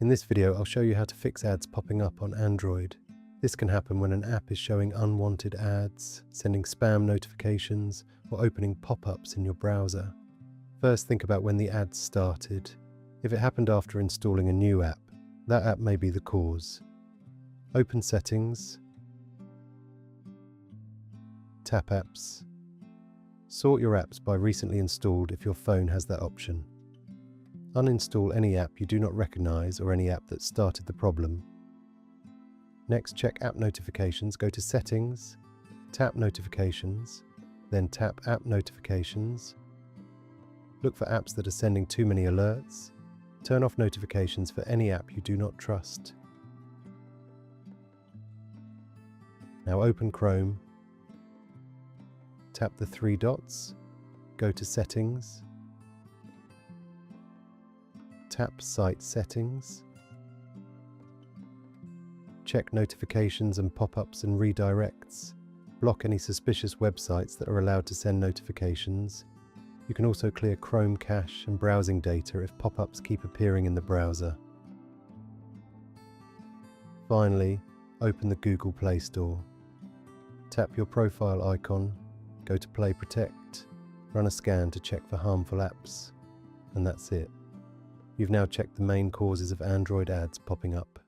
In this video, I'll show you how to fix ads popping up on Android. This can happen when an app is showing unwanted ads, sending spam notifications, or opening pop-ups in your browser. First, think about when the ads started. If it happened after installing a new app, that app may be the cause. Open Settings, tap Apps. Sort your apps by recently installed if your phone has that option. Uninstall any app you do not recognize or any app that started the problem. Next, check App Notifications. Go to Settings, tap Notifications, then tap App Notifications. Look for apps that are sending too many alerts. Turn off notifications for any app you do not trust. Now open Chrome, tap the three dots, go to Settings, tap Site Settings, check notifications and pop-ups and redirects, block any suspicious websites that are allowed to send notifications. You can also clear Chrome cache and browsing data if pop-ups keep appearing in the browser. Finally, open the Google Play Store. Tap your profile icon, go to Play Protect, run a scan to check for harmful apps, and that's it. You've now checked the main causes of Android ads popping up.